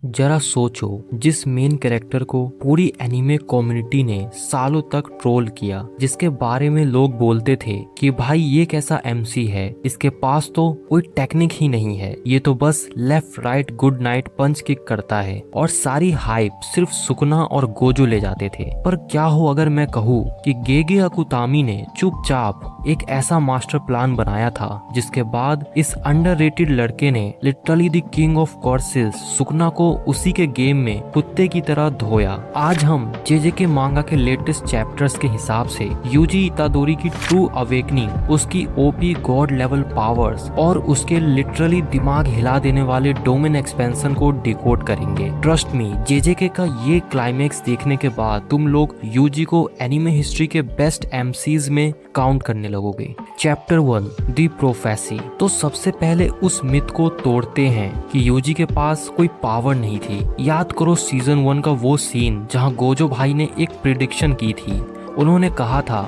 जरा सोचो, जिस मेन कैरेक्टर को पूरी एनिमे कम्युनिटी ने सालों तक ट्रोल किया, जिसके बारे में लोग बोलते थे कि भाई ये कैसा एमसी है, इसके पास तो कोई टेक्निक ही नहीं है, ये तो बस left right good night punch kick करता है, और सारी हाइप सिर्फ सुकुना और गोजो ले जाते थे। पर क्या हो अगर मैं कहूँ कि गेगे अकुतामी ने चुपचाप एक ऐसा मास्टर प्लान बनाया था जिसके बाद इस अंडररेटेड लड़के ने literally the king of curses Sukuna को उसी के गेम में कुत्ते की तरह धोया। आज हम जेजे के मांगा के लेटेस्ट चैप्टर्स के हिसाब से यूजी इतादोरी की ट्रू अवेकनिंग, उसकी ओपी गॉड लेवल पावर्स और उसके लिटरली दिमाग हिला देने वाले डोमेन एक्सपेंशन को डिकोड करेंगे। ट्रस्ट मी, जेजे का ये क्लाइमेक्स देखने के बाद तुम लोग यूजी को एनिमे हिस्ट्री के बेस्ट एमसीज में काउंट करने लगोगे। Chapter 1 the prophecy. तो सबसे पहले उस मिथ को तोड़ते हैं कि यूजी के पास कोई पावर नहीं थी। याद करो सीजन 1 का वो सीन जहां गोजो भाई ने एक प्रिडिक्शन की थी। उन्होंने कहा था,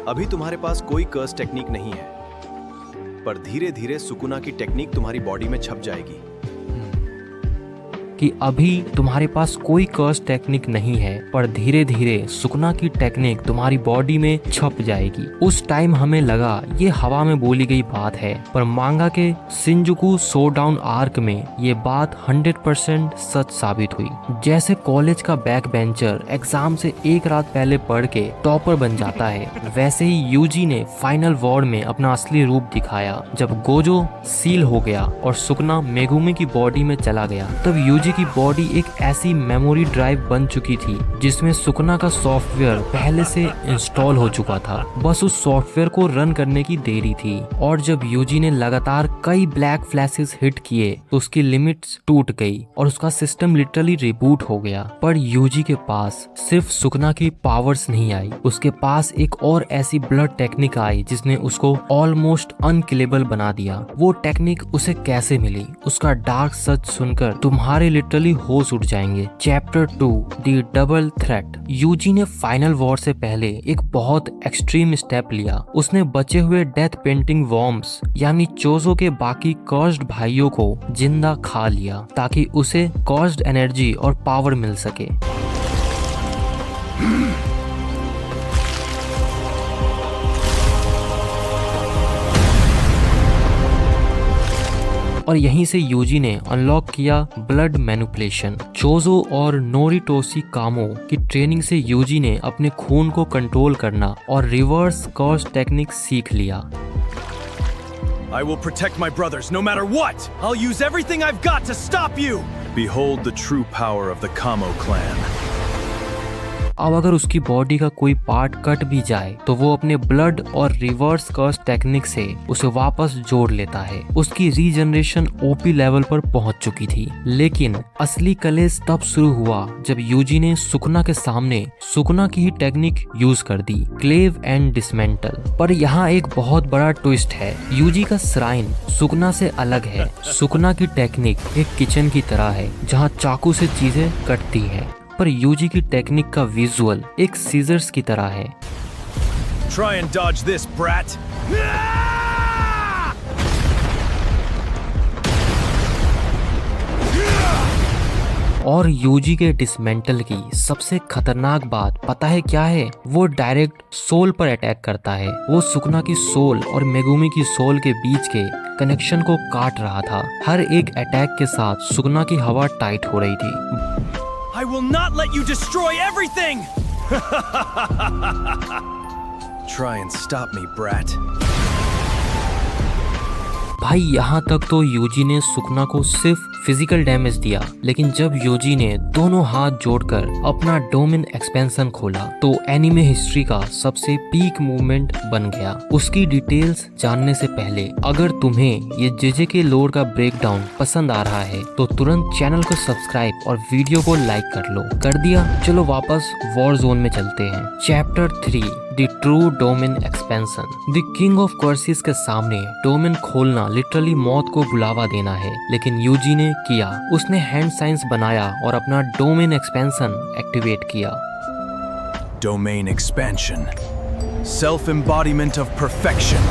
अभी तुम्हारे पास कोई कर्स टेक्निक नहीं है, पर धीरे धीरे सुकुना की टेक्निक तुम्हारी बॉडी में छप जाएगी। कि अभी तुम्हारे पास कोई कर्स टेक्निक नहीं है, पर धीरे धीरे सुकुना की टेक्निक तुम्हारी बॉडी में छप जाएगी। उस टाइम हमें लगा ये हवा में बोली गई बात है, पर मांगा के शिनजुकु शोडाउन आर्क में ये बात 100% सच साबित हुई। जैसे कॉलेज का बैक बेंचर एग्जाम से एक रात पहले पढ़ के टॉपर बन जाता है, वैसे ही यूजी ने फाइनल वॉर में अपना असली रूप दिखाया। जब गोजो सील हो गया और सुकुना मेगुमी की बॉडी में चला गया, तब यूजी की बॉडी एक ऐसी मेमोरी ड्राइव बन चुकी थी जिसमें सुकुना का सॉफ्टवेयर पहले से इंस्टॉल हो चुका था। बस उस सॉफ्टवेयर को रन करने की देरी थी। और जब यूजी ने लगातार कई ब्लैक फ्लैशेस हिट किए तो उसकी लिमिट्स टूट गई और उसका सिस्टम लिटरली रिबूट हो गया। पर यूजी के पास सिर्फ सुकुना की पावर्स नहीं आई, उसके पास एक और ऐसी ब्लड टेक्निक आई जिसने उसको ऑलमोस्ट अनकिलेबल बना दिया। वो टेक्निक उसे कैसे मिली, उसका डार्क सच सुनकर तुम्हारे लिटरली होश उड़ जाएंगे। Chapter 2 the double threat. Yuji ने फाइनल वॉर से पहले एक बहुत एक्सट्रीम स्टेप लिया। उसने बचे हुए डेथ पेंटिंग वॉर्म्स यानी चोजो के बाकी कर्स्ड भाइयों को जिंदा खा लिया ताकि उसे कर्स्ड एनर्जी और पावर मिल सके। और यहीं से यूजी ने अनलॉक किया ब्लड मैनिपुलेशन। चोजो और नोरिटोशी कामो की ट्रेनिंग से यूजी ने अपने खून को कंट्रोल करना और रिवर्स कर्स टेक्निक सीख लिया। I will protect my brothers no matter what. I'll use everything I've got to stop you. Behold the true power of the Kamo clan. अब अगर उसकी बॉडी का कोई पार्ट कट भी जाए तो वो अपने ब्लड और रिवर्स कर्स टेक्निक से उसे वापस जोड़ लेता है। उसकी रीजनरेशन ओपी लेवल पर पहुंच चुकी थी। लेकिन असली कलेश तब शुरू हुआ जब यूजी ने सुकुना के सामने सुकुना की ही टेक्निक यूज कर दी, क्लेव एंड डिसमेंटल। पर यहाँ एक बहुत बड़ा ट्विस्ट है। यूजी का श्राइन सुकुना से अलग है। सुकुना की टेक्निक एक किचन की तरह है जहाँ चाकू से चीजें कटती है, पर यूजी की टेक्निक का विजुअल एक सीजर्स की तरह है। Try and dodge this, brat. और यूजी के डिसमेंटल की सबसे खतरनाक बात पता है क्या है? वो डायरेक्ट सोल पर अटैक करता है। वो सुकुना की सोल और मेगुमी की सोल के बीच के कनेक्शन को काट रहा था। हर एक अटैक के साथ सुकुना की हवा टाइट हो रही थी। I will not let you destroy everything! Try and stop me, brat. भाई यहाँ तक तो यूजी ने सुकुना को सिर्फ फिजिकल डैमेज दिया, लेकिन जब यूजी ने दोनों हाथ जोड़कर अपना डोमेन एक्सपेंशन खोला तो एनिमे हिस्ट्री का सबसे पीक मूवमेंट बन गया। उसकी डिटेल्स जानने से पहले अगर तुम्हें ये जेजे के लोर का ब्रेकडाउन पसंद आ रहा है तो तुरंत चैनल को सब्सक्राइब और वीडियो को लाइक कर लो। कर दिया? चलो वापस वॉर जोन में चलते हैं। Chapter 3 the true domain expansion. The king of curses के सामने डोमेन खोलना लिटरली मौत को बुलावा देना है, लेकिन यूजी ने किया। उसने हैंड साइंस बनाया और अपना डोमेन एक्सपेंशन एक्टिवेट किया। Domain expansion. Self-embodiment of perfection.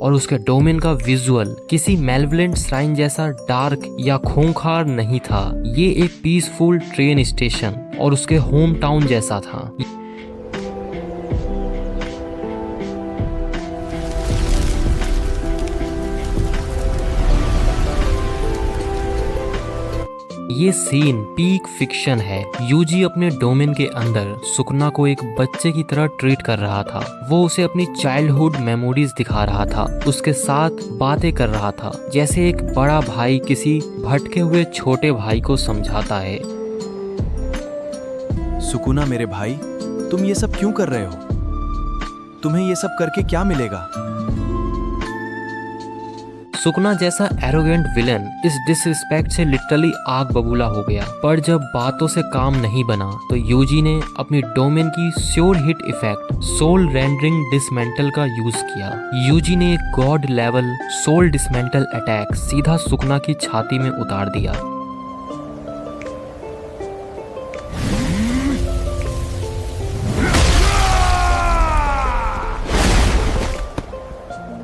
और उसके डोमेन का विजुअल किसी मेलेवलेंट श्राइन जैसा डार्क या खूंखार नहीं था। ये एक पीसफुल ट्रेन स्टेशन और उसके होम टाउन जैसा था। ये सीन पीक फिक्शन है। यूजी अपने डोमेन के अंदर सुकना को एक बच्चे की तरह ट्रीट कर रहा था। वो उसे अपनी चाइल्डहुड मेमोरीज दिखा रहा था, उसके साथ बातें कर रहा था, जैसे एक बड़ा भाई किसी भटके हुए छोटे भाई को समझाता है। सुकुना मेरे भाई, तुम ये सब क्यों कर रहे हो? तुम्हें ये सब करके क्या मिलेगा? सुकना जैसा एरोगेंट विलन इस डिसरिस्पेक्ट से लिटरली आग बबूला हो गया। पर जब बातों से काम नहीं बना तो यूजी ने अपनी डोमेन की sure hit effect soul rendering dismantle का यूज किया। यूजी ने एक god level soul dismantle attack सीधा सुकना की छाती में उतार दिया।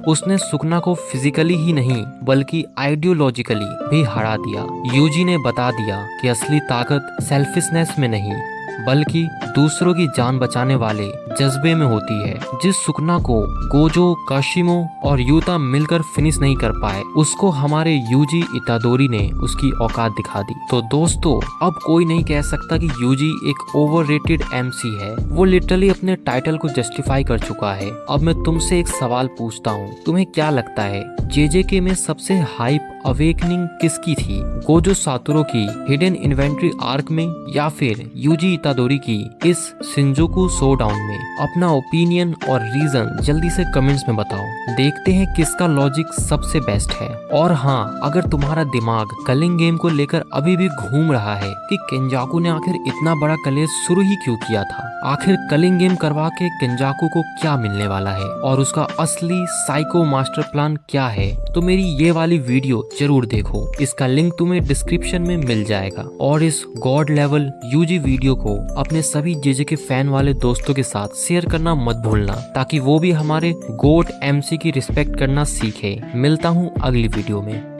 उसने सुकना को फिजिकली ही नहीं बल्कि आइडियोलॉजिकली भी हरा दिया। यूजी ने बता दिया कि असली ताकत सेल्फिशनेस में नहीं बल्कि दूसरों की जान बचाने वाले जज्बे में होती है। जिस सुकना को गोजो, काशिमो और यूता मिलकर फिनिश नहीं कर पाए, उसको हमारे यूजी इतादोरी ने उसकी औकात दिखा दी। तो दोस्तों, अब कोई नहीं कह सकता कि यूजी एक ओवररेटेड एमसी है। वो लिटरली अपने टाइटल को जस्टिफाई कर चुका है। अब मैं तुमसे एक सवाल पूछता हूँ, तुम्हें क्या लगता है जेजेके में सबसे हाइप अवेकनिंग किसकी थी? गोजो सातोरू की हिडन इन्वेंट्री आर्क में या फिर यूजी इतादोरी की इस शिंजुकू शोडाउन में? अपना ओपिनियन और रीजन जल्दी से कमेंट्स में बताओ। देखते हैं किसका लॉजिक सबसे बेस्ट है। और हाँ, अगर तुम्हारा दिमाग कलिंग गेम को लेकर अभी भी घूम रहा है कि केंजाकू ने आखिर इतना बड़ा कलेश शुरू ही क्यों किया था, आखिर कलिंग गेम करवा के केंजाकू को क्या मिलने वाला है और उसका असली साइको मास्टर प्लान क्या है, तो मेरी ये वाली वीडियो जरूर देखो। इसका लिंक तुम्हें डिस्क्रिप्शन में मिल जाएगा। और इस गॉड लेवल यूजी वीडियो को अपने सभी जेजेके फैन वाले दोस्तों के साथ शेयर करना मत भूलना, ताकि वो भी हमारे गोट एमसी की रिस्पेक्ट करना सीखे। मिलता हूँ अगली वीडियो में।